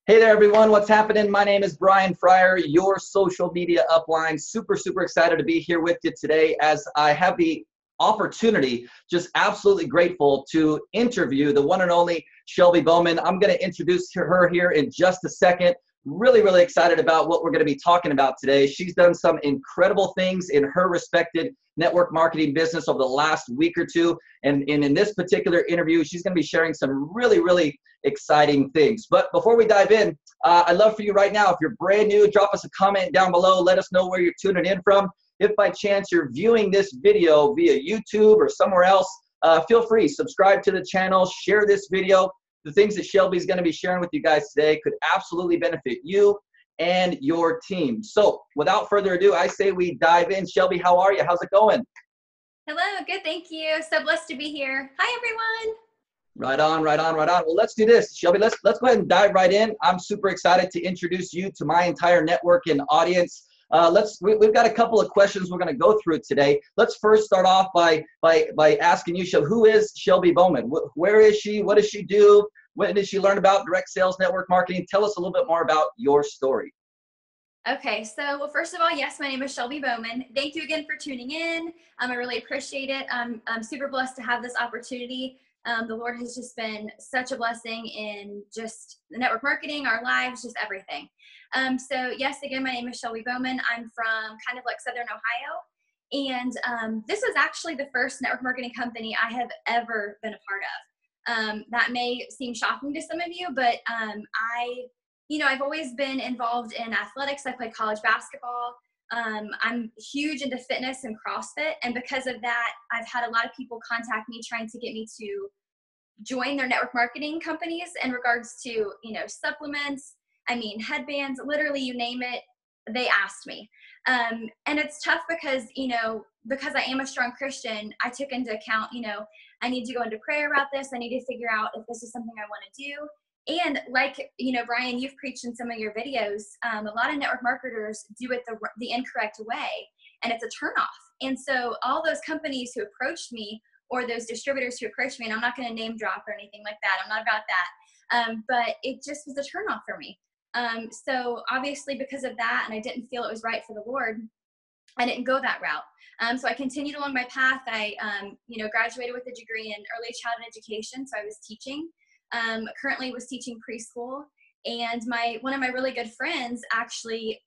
Hey there, everyone. What's happening? My name is Brian Fryer, your social media upline. Super excited to be here with you today as I have the opportunity, just absolutely grateful to interview the one and only Shelby Bowman. I'm going to introduce her here in just a second. Really excited about what we're going to be talking about today. She's done some incredible things in her respected network marketing business over the last week or two. And in this particular interview, she's going to be sharing some really exciting things. But before we dive in, I'd love for you right now, if you're brand new, drop us a comment down below. Let us know where you're tuning in from. If by chance you're viewing this video via YouTube or somewhere else, feel free, subscribe to the channel, share this video. The things that Shelby's going to be sharing with you guys today could absolutely benefit you and your team. So without further ado, I say we dive in. Shelby, how are you? How's it going? Hello, good, thank you. So blessed to be here. Hi, everyone. Right on. Well, let's do this. Shelby, let's go ahead and dive right in. I'm super excited to introduce you to my entire network and audience. We've got a couple of questions we're going to go through today. Let's first start off by asking you, Shelby, who is Shelby Bowman? Where is she? What does she do? When did she learn about direct sales network marketing? Tell us a little bit more about your story. Okay, so well, first of all, yes, my name is Shelby Bowman. Thank you again for tuning in. I really appreciate it. I'm super blessed to have this opportunity. The Lord has just been such a blessing in just the network marketing, our lives, just everything. So yes, again, my name is Shelby Bowman. I'm from kind of like Southern Ohio. And this was actually the first network marketing company I have ever been a part of. That may seem shocking to some of you, but I've always been involved in athletics. I played college basketball. I'm huge into fitness and CrossFit. And because of that, I've had a lot of people contact me trying to get me to join their network marketing companies in regards to, supplements, headbands, literally you name it, they asked me. And it's tough because, because I am a strong Christian, I took into account, I need to go into prayer about this. I need to figure out if this is something I want to do. And like, Brian, you've preached in some of your videos, a lot of network marketers do it the incorrect way, and it's a turnoff. And so all those companies who approached me, or those distributors who approached me, and I'm not going to name drop or anything like that, I'm not about that, but it just was a turnoff for me. So obviously because of that, and I didn't feel it was right for the Lord, I didn't go that route. So I continued along my path. I, graduated with a degree in early childhood education. So I was teaching, currently was teaching preschool. And one of my really good friends actually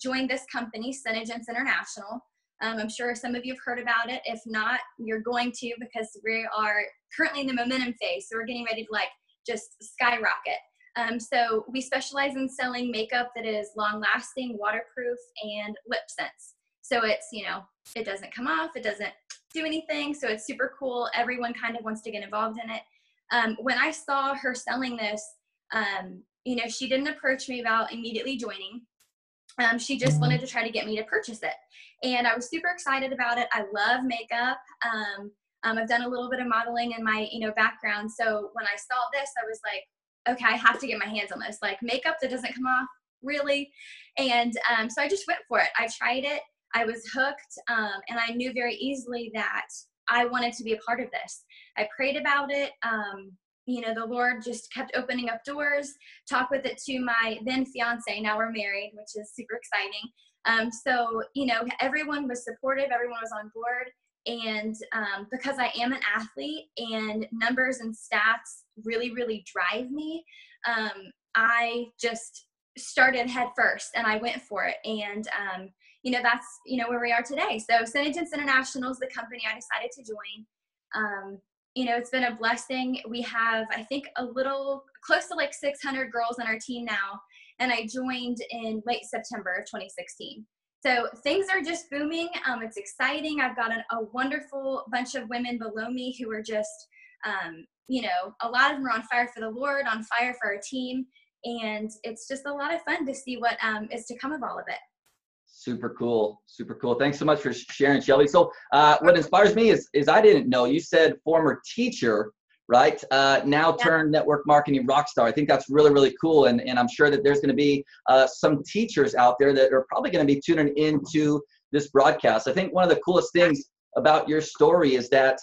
joined this company, Synergence International. I'm sure some of you have heard about it. If not, you're going to, because we are currently in the momentum phase. So we're getting ready to just skyrocket. So we specialize in selling makeup that is long lasting, waterproof, and lip sense. So it's, it doesn't come off, it doesn't do anything. So it's super cool. Everyone kind of wants to get involved in it. When I saw her selling this, she didn't approach me about immediately joining. She just wanted to try to get me to purchase it. And I was super excited about it. I love makeup. I've done a little bit of modeling in my, background. So when I saw this, I was like, okay, I have to get my hands on this. Like makeup that doesn't come off, really? And so I just went for it. I tried it. I was hooked. And I knew very easily that I wanted to be a part of this. I prayed about it. The Lord just kept opening up doors, talked with it to my then fiance. Now we're married, which is super exciting. So, everyone was supportive. Everyone was on board. And because I am an athlete and numbers and stats really drive me, I just started head first and I went for it. And, that's, where we are today. So Synergence International is the company I decided to join. It's been a blessing. We have, I think, a little close to 600 girls on our team now. And I joined in late September of 2016. So things are just booming. It's exciting. I've got a wonderful bunch of women below me who are just, a lot of them are on fire for the Lord, on fire for our team. And it's just a lot of fun to see what is to come of all of it. Super cool. Thanks so much for sharing, Shelby. So what inspires me is I didn't know, you said former teacher, right? Now turned network marketing rock star. I think that's really cool. And I'm sure that there's going to be some teachers out there that are probably going to be tuning into this broadcast. I think one of the coolest things about your story is that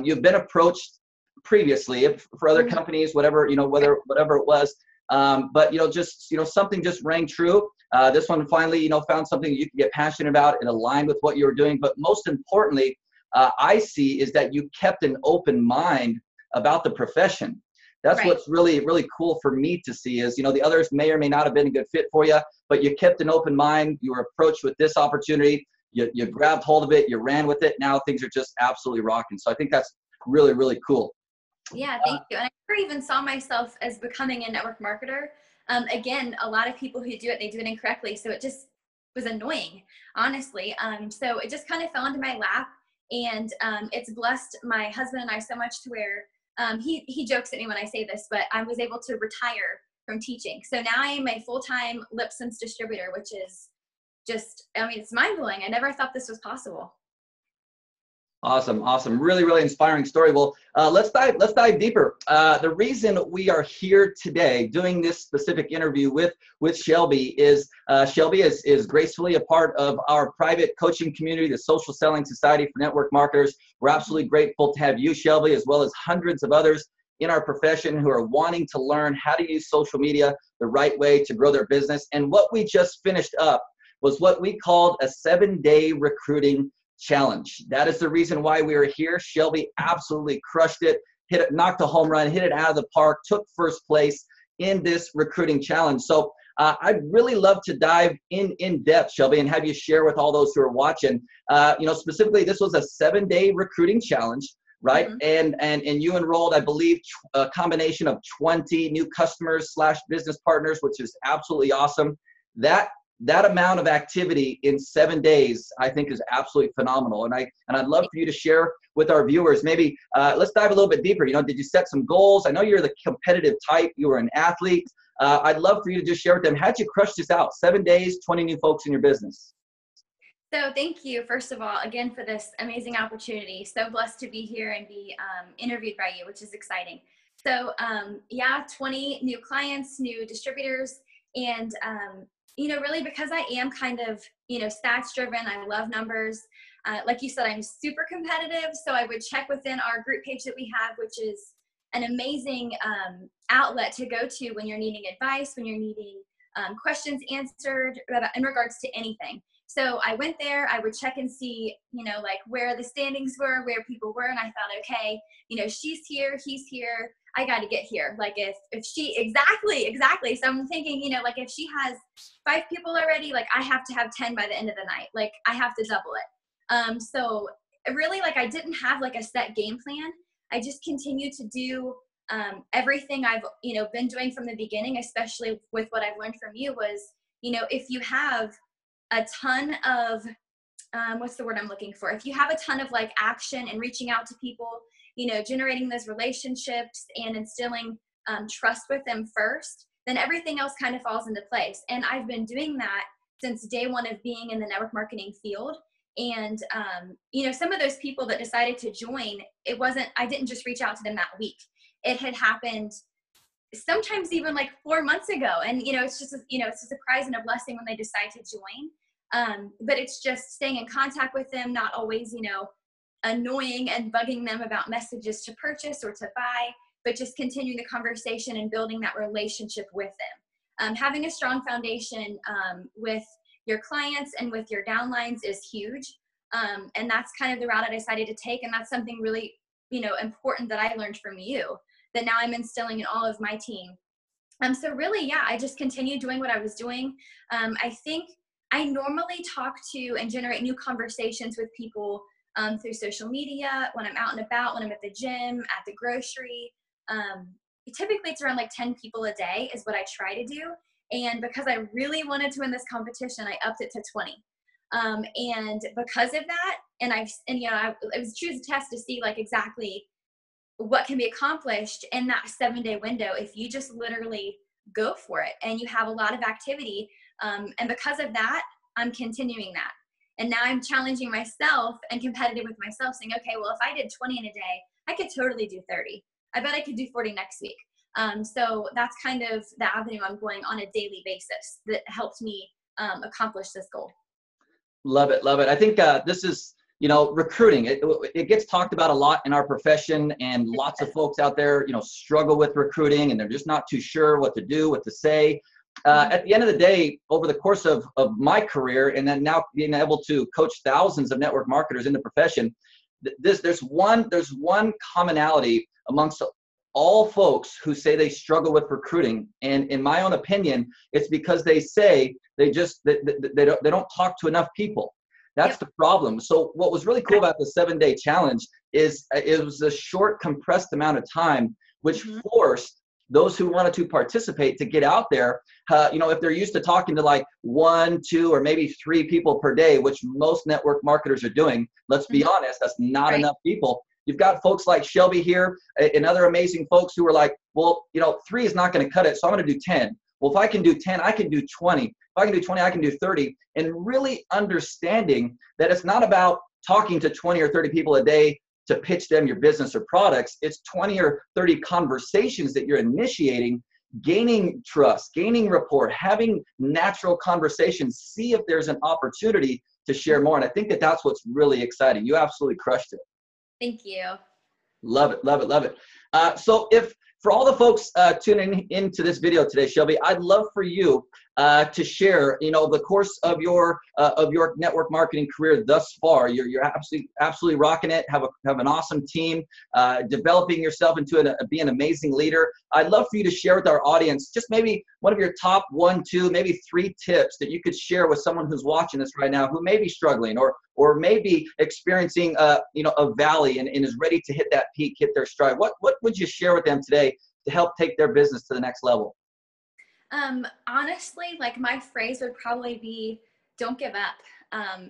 you've been approached previously for other companies, whatever it was, But, just, something just rang true. This one finally, found something you could get passionate about and aligned with what you were doing. But most importantly, I see is that you kept an open mind about the profession. That's Right. what's really, really cool for me to see is, the others may or may not have been a good fit for you, but you kept an open mind. You were approached with this opportunity. You grabbed hold of it. You ran with it. Now things are just absolutely rocking. So I think that's really, really cool. Yeah, thank you. And I never even saw myself as becoming a network marketer. Again, a lot of people who do it, they do it incorrectly. So it just was annoying, honestly. So it just kind of fell into my lap. And it's blessed my husband and I so much to where he jokes at me when I say this, but I was able to retire from teaching. So now I am a full-time lip sync distributor, which is just, it's mind-blowing. I never thought this was possible. Awesome. Really, really inspiring story. Well, let's dive deeper. The reason we are here today doing this specific interview with Shelby is Shelby is gracefully a part of our private coaching community, the Social Selling Society for Network Marketers. We're absolutely grateful to have you, Shelby, as well as hundreds of others in our profession who are wanting to learn how to use social media the right way to grow their business. And what we just finished up was what we called a 7-day recruiting challenge. That is the reason why we are here. Shelby absolutely crushed it, knocked a home run, hit it out of the park, took first place in this recruiting challenge. So I'd really love to dive in depth, Shelby, and have you share with all those who are watching. Specifically, this was a 7-day recruiting challenge, right? Mm-hmm. And you enrolled, I believe, a combination of 20 new customers / business partners, which is absolutely awesome. That amount of activity in 7 days, I think, is absolutely phenomenal. And I'd love for you to share with our viewers. Maybe let's dive a little bit deeper. Did you set some goals? I know you're the competitive type. You were an athlete. I'd love for you to just share with them. How'd you crush this out? 7 days, 20 new folks in your business. So thank you, first of all, again, for this amazing opportunity. So blessed to be here and be interviewed by you, which is exciting. So 20 new clients, new distributors, and really because I am kind of, stats driven, I love numbers. Like you said, I'm super competitive. So I would check within our group page that we have, which is an amazing outlet to go to when you're needing advice, when you're needing questions answered in regards to anything. So I went there, I would check and see, where the standings were, where people were. And I thought, okay, she's here, he's here. I got to get here. Like if she, exactly. So I'm thinking, if she has 5 people already, I have to have 10 by the end of the night. I have to double it. So really, I didn't have a set game plan. I just continued to do everything I've, been doing from the beginning, especially with what I've learned from you was, if you have a ton of, what's the word I'm looking for? If you have a ton of action and reaching out to people, generating those relationships and instilling trust with them first, then everything else kind of falls into place. And I've been doing that since day one of being in the network marketing field. And, some of those people that decided to join, I didn't just reach out to them that week. It had happened sometimes even 4 months ago. And, it's just, it's a surprise and a blessing when they decide to join. But it's just staying in contact with them, not always, annoying and bugging them about messages to purchase or to buy, but just continuing the conversation and building that relationship with them. Having a strong foundation with your clients and with your downlines is huge. And that's kind of the route I decided to take. And that's something really, important that I learned from you that now I'm instilling in all of my team. So really, I just continued doing what I was doing. I think I normally talk to and generate new conversations with people through social media, when I'm out and about, when I'm at the gym, at the grocery. Typically it's around 10 people a day is what I try to do. And because I really wanted to win this competition, I upped it to 20. And because of that, it was true test to see exactly what can be accomplished in that 7-day window if you just literally go for it and you have a lot of activity. And because of that, I'm continuing that. And now I'm challenging myself and competitive with myself saying, okay, well, if I did 20 in a day, I could totally do 30. I bet I could do 40 next week. So that's kind of the avenue I'm going on a daily basis that helped me accomplish this goal. Love it. I think this is, recruiting, it gets talked about a lot in our profession, and lots of folks out there, struggle with recruiting, and they're just not too sure what to do, what to say. At the end of the day, over the course of my career, and then now being able to coach thousands of network marketers in the profession, there's one commonality amongst all folks who say they struggle with recruiting. And in my own opinion, it's because they say they don't talk to enough people. That's the problem. So what was really cool about the 7-day challenge is it was a short, compressed amount of time, which forced those who wanted to participate to get out there. If they're used to talking to like 1, 2, or maybe 3 people per day, which most network marketers are doing, let's be honest, that's not enough people. You've got folks like Shelby here and other amazing folks who are like, well, 3 is not going to cut it, so I'm going to do 10. Well, if I can do 10, I can do 20. If I can do 20, I can do 30. And really understanding that it's not about talking to 20 or 30 people a day to pitch them your business or products. It's 20 or 30 conversations that you're initiating, gaining trust, gaining rapport, having natural conversations, see if there's an opportunity to share more. And I think that that's what's really exciting. You absolutely crushed it. Thank you. Love it, love it, love it. So for all the folks tuning into this video today, Shelby, I'd love for you to share, the course of your network marketing career thus far. You're absolutely rocking it. Have an awesome team, developing yourself into be an amazing leader. I'd love for you to share with our audience just maybe one of your top 1, 2, maybe 3 tips that you could share with someone who's watching this right now, who may be struggling or maybe experiencing a valley and is ready to hit that peak, hit their stride. What would you share with them today to help take their business to the next level? Honestly, like my phrase would probably be, don't give up.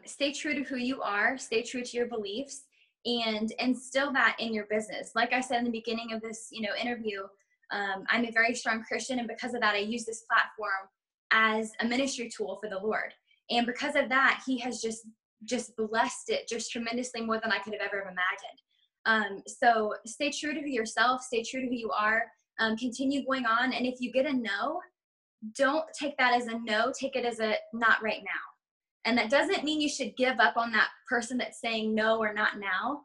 Stay true to who you are, stay true to your beliefs, and instill that in your business. Like I said in the beginning of this, interview, I'm a very strong Christian, and because of that, I use this platform as a ministry tool for the Lord. And because of that, He has just blessed it just tremendously, more than I could have ever imagined. So stay true to yourself, stay true to who you are, continue going on. And if you get a no, don't take that as a no, take it as a not right now. And that doesn't mean you should give up on that person that's saying no or not now.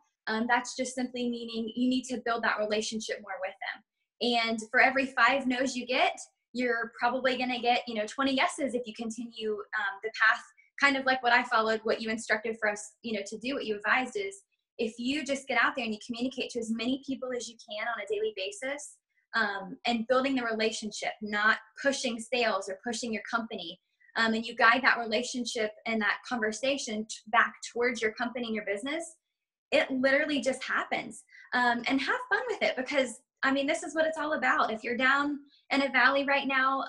That's just simply meaning you need to build that relationship more with them. And for every 5 no's you get, you're probably going to get 20 yeses if you continue the path, kind of like what I followed, what you instructed for us to do. What you advised is, if you just get out there and you communicate to as many people as you can on a daily basis, and building the relationship, not pushing sales or pushing your company, and you guide that relationship and that conversation back towards your company and your business, it literally just happens. And have fun with it, because this is what it's all about. If you're down in a valley right now,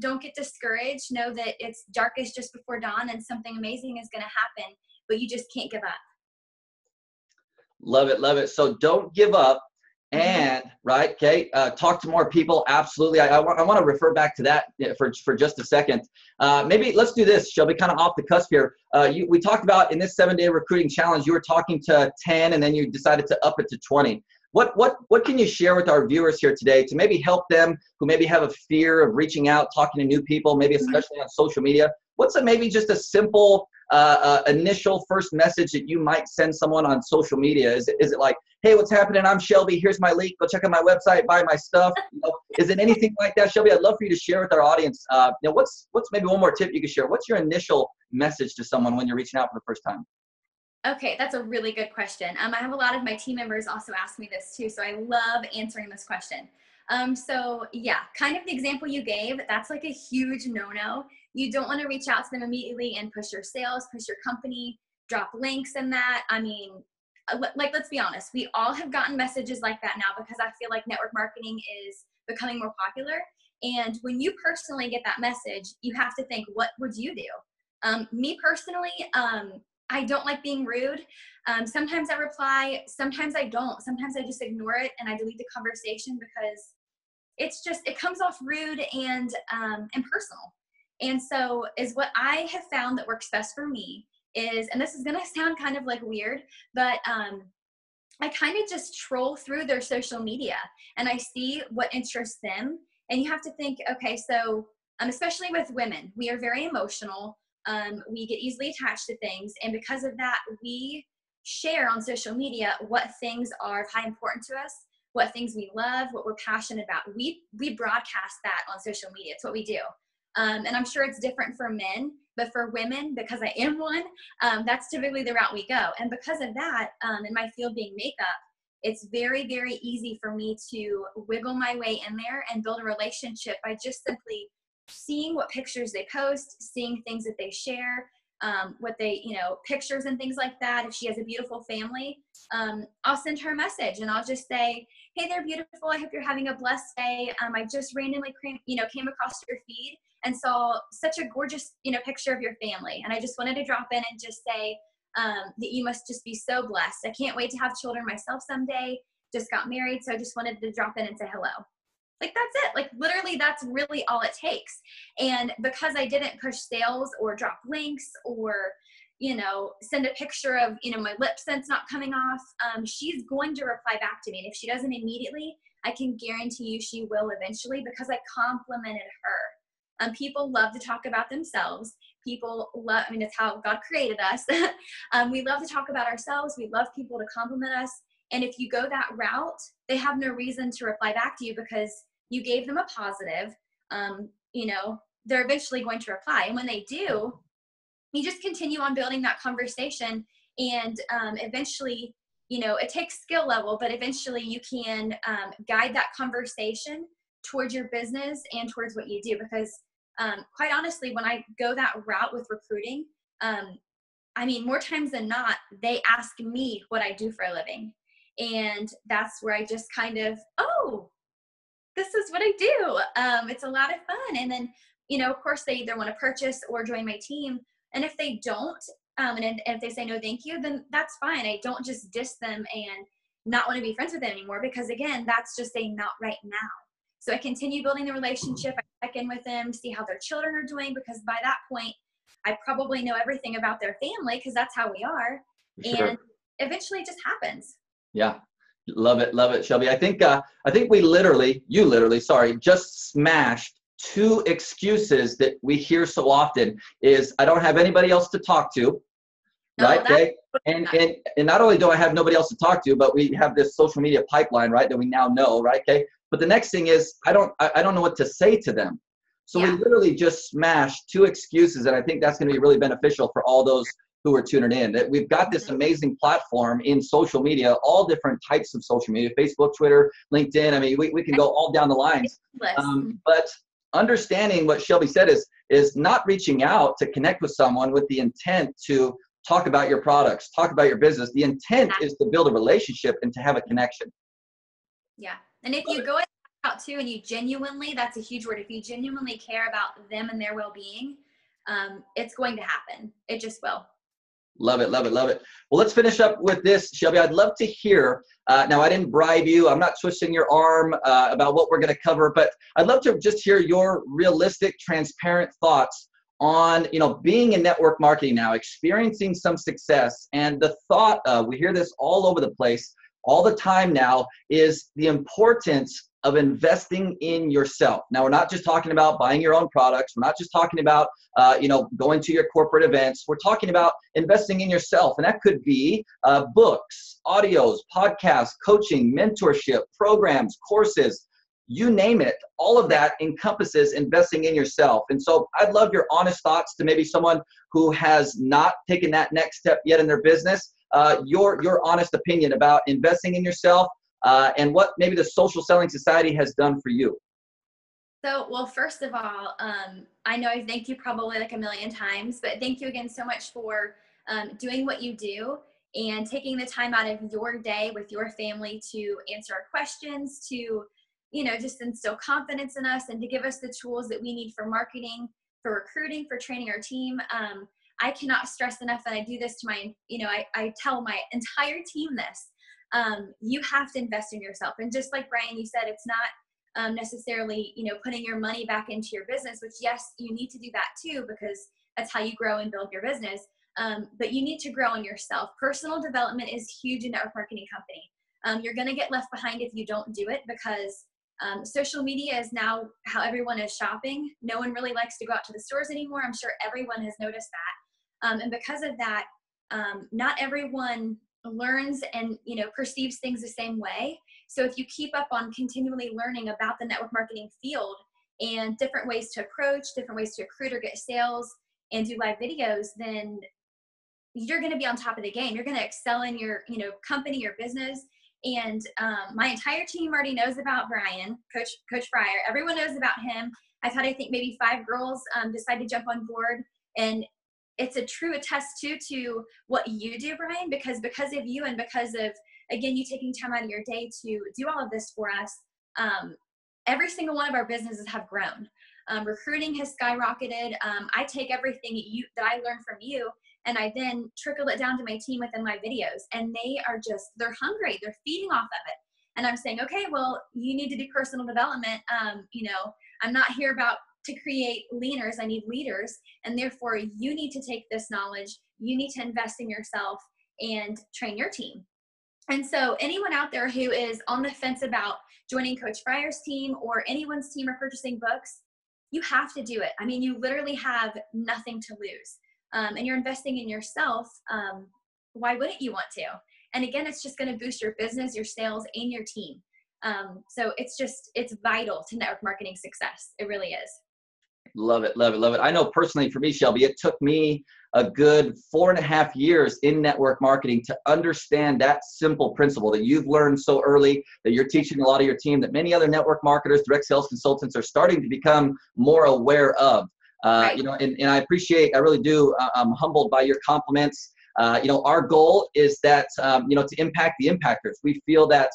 don't get discouraged. Know that it's darkest just before dawn, and something amazing is going to happen, but you just can't give up. Love it, love it. So don't give up. And talk to more people. Absolutely. I want to refer back to that for just a second. Maybe let's do this, Shelby, kind of off the cusp here. We talked about in this 7-day recruiting challenge, you were talking to 10 and then you decided to up it to 20. What can you share with our viewers here today to maybe help them who maybe have a fear of reaching out, talking to new people, maybe especially on social media? What's maybe just a simple initial first message that you might send someone on social media? Is it like, hey, what's happening? I'm Shelby. Here's my link. Go check out my website, buy my stuff. Is it anything like that, Shelby? I'd love for you to share with our audience. What's maybe one more tip you could share? What's your initial message to someone when you're reaching out for the first time? Okay, that's a really good question. I have a lot of my team members also ask me this too, so I love answering this question. So yeah, kind of the example you gave, that's like a huge no-no. You don't want to reach out to them immediately and push your sales, push your company, drop links in that. Let's be honest, we all have gotten messages like that now, because I feel like network marketing is becoming more popular. And when you personally get that message, you have to think, what would you do? Me personally, I don't like being rude. Sometimes I reply, sometimes I don't. Sometimes I just ignore it and I delete the conversation, because it comes off rude and personal. And so is what I have found that works best for me is, and this is going to sound kind of like weird, but I kind of just troll through their social media and I see what interests them. And you have to think, okay, so especially with women, we are very emotional. We get easily attached to things. And because of that, we share on social media what things are of high importance to us, what things we love, what we're passionate about. We broadcast that on social media. It's what we do. And I'm sure it's different for men, but for women, because I am one, that's typically the route we go. And because of that, in my field being makeup, it's very, very easy for me to wiggle my way in there and build a relationship by just simply seeing what pictures they post, seeing things that they share, what they, pictures and things like that. If she has a beautiful family, I'll send her a message and I'll just say, hey, they're beautiful. I hope you're having a blessed day. I just randomly, came across your feed and saw such a gorgeous, picture of your family. And I just wanted to drop in and just say that you must just be so blessed. I can't wait to have children myself someday. Just got married. So I just wanted to drop in and say hello. Like, that's it. Like, literally, that's really all it takes. And because I didn't push sales or drop links or, send a picture of, my lip scent's not coming off, she's going to reply back to me. And if she doesn't immediately, I can guarantee you she will eventually, because I complimented her. People love to talk about themselves. People love, it's how God created us. We love to talk about ourselves. We love people to compliment us. And if you go that route, they have no reason to reply back to you because you gave them a positive. They're eventually going to reply. And when they do, you just continue on building that conversation. And eventually, it takes skill level, but eventually you can guide that conversation towards your business and towards what you do. Because quite honestly, when I go that route with recruiting, more times than not, they ask me what I do for a living. And that's where I just kind of, this is what I do. It's a lot of fun. And then, of course, they either want to purchase or join my team. And if they don't, and if they say no, thank you, then that's fine. I don't just diss them and not want to be friends with them anymore, because again, that's just a not right now. So I continue building the relationship. I check in with them, see how their children are doing, because by that point, I probably know everything about their family, because that's how we are. Sure. And eventually it just happens. Yeah. Love it, Shelby. I think you literally, just smashed two excuses that we hear so often is I don't have anybody else to talk to, right? Okay. And not only do I have nobody else to talk to, but we have this social media pipeline, right, that we now know, right? Okay. But the next thing is I don't know what to say to them. So we literally just smashed two excuses, and I think that's going to be really beneficial for all those who are tuning in. That we've got this amazing platform in social media, all different types of social media, Facebook, Twitter, LinkedIn. We can go all down the lines. But understanding what Shelby said is not reaching out to connect with someone with the intent to talk about your products, talk about your business. The intent is to build a relationship and to have a connection. Yeah. And if you go out too, and you genuinely, that's a huge word, if you genuinely care about them and their well-being, it's going to happen. It just will. Love it. Well, let's finish up with this, Shelby. I'd love to hear, now I didn't bribe you. I'm not twisting your arm about what we're going to cover, but I'd love to just hear your realistic, transparent thoughts on, being in network marketing now, experiencing some success. And the thought, we hear this all over the place, all the time now, is the importance of investing in yourself. Now, we're not just talking about buying your own products. We're not just talking about, going to your corporate events. We're talking about investing in yourself. And that could be books, audios, podcasts, coaching, mentorship, programs, courses, you name it. All of that encompasses investing in yourself. And so I'd love your honest thoughts to maybe someone who has not taken that next step yet in their business, your honest opinion about investing in yourself, and what maybe the Social Selling Society has done for you. So, well, first of all, I know I've thanked you probably like a million times, but thank you again so much for doing what you do and taking the time out of your day with your family to answer our questions, to, just instill confidence in us and to give us the tools that we need for marketing, for recruiting, for training our team. I cannot stress enough, and I do this to my, I tell my entire team this. You have to invest in yourself. And just like Brian, you said, it's not necessarily, putting your money back into your business, which yes, you need to do that too, because that's how you grow and build your business. But you need to grow on yourself. Personal development is huge in network marketing company. You're going to get left behind if you don't do it, because Social media is now how everyone is shopping. No one really likes to go out to the stores anymore. I'm sure everyone has noticed that. And because of that, not everyone learns and perceives things the same way. So if you keep up on continually learning about the network marketing field and different ways to approach, different ways to recruit or get sales and do live videos, then you're going to be on top of the game. You're going to excel in your company, your business. And my entire team already knows about Brian, Coach Fryer. Everyone knows about him. I've had, I think, maybe 5 girls decide to jump on board. And it's a true attest to what you do, Brian, because of you and because of, again, you taking time out of your day to do all of this for us, every single one of our businesses have grown. Recruiting has skyrocketed. I take everything that I learned from you, and I then trickle it down to my team within my videos, and they're hungry. They're feeding off of it. And I'm saying, okay, well, you need to do personal development. I'm not here to create leaners. I need leaders. And therefore you need to take this knowledge. You need to invest in yourself and train your team. And so anyone out there who is on the fence about joining Coach Fryer's team or anyone's team or purchasing books, you have to do it. I mean, you literally have nothing to lose. And you're investing in yourself. Why wouldn't you want to? And again, it's just going to boost your business, your sales, and your team. So it's vital to network marketing success. It really is. Love it, love it, love it. I know personally for me, Shelby, it took me a good 4.5 years in network marketing to understand that simple principle that you've learned so early, that you're teaching a lot of your team, that many other network marketers, direct sales consultants are starting to become more aware of. Right. And I appreciate, I really do, I'm humbled by your compliments. Our goal is that, to impact the impactors. We feel that,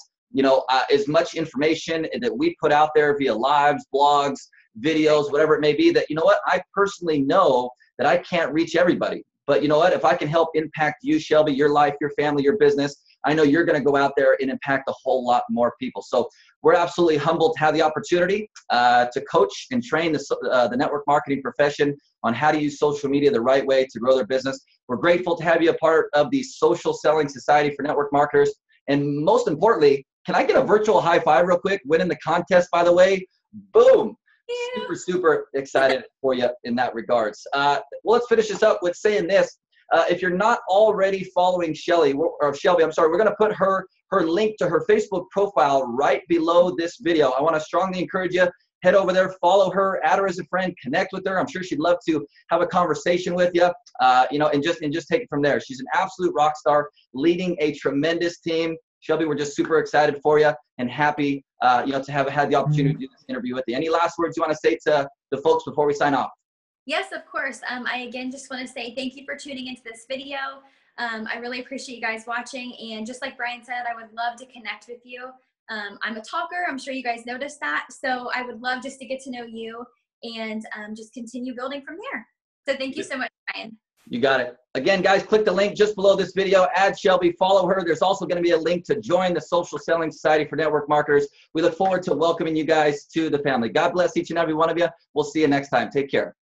as much information that we put out there via lives, blogs, videos, whatever it may be, that, I personally know that I can't reach everybody. But if I can help impact you, Shelby, your life, your family, your business, I know you're going to go out there and impact a whole lot more people. So we're absolutely humbled to have the opportunity to coach and train the network marketing profession on how to use social media the right way to grow their business. We're grateful to have you a part of the Social Selling Society for Network Marketers. And most importantly, can I get a virtual high five real quick? Winning the contest, by the way. Boom. Super, super excited for you in that regards. Well, let's finish this up with saying this. If you're not already following Shelby, we're going to put her link to her Facebook profile right below this video. I want to strongly encourage you, head over there, follow her, add her as a friend, connect with her. I'm sure she'd love to have a conversation with you, and just take it from there. She's an absolute rock star, leading a tremendous team. Shelby, we're just super excited for you and happy, to have had the opportunity to do this interview with you. Any last words you want to say to the folks before we sign off? Yes, of course. I again just want to say thank you for tuning into this video. I really appreciate you guys watching. And just like Brian said, I would love to connect with you. I'm a talker. I'm sure you guys noticed that. So I would love just to get to know you and just continue building from there. So thank you so much, Brian. You got it. Again, guys, click the link just below this video. Add Shelby, follow her. There's also going to be a link to join the Social Selling Society for Network Marketers. We look forward to welcoming you guys to the family. God bless each and every one of you. We'll see you next time. Take care.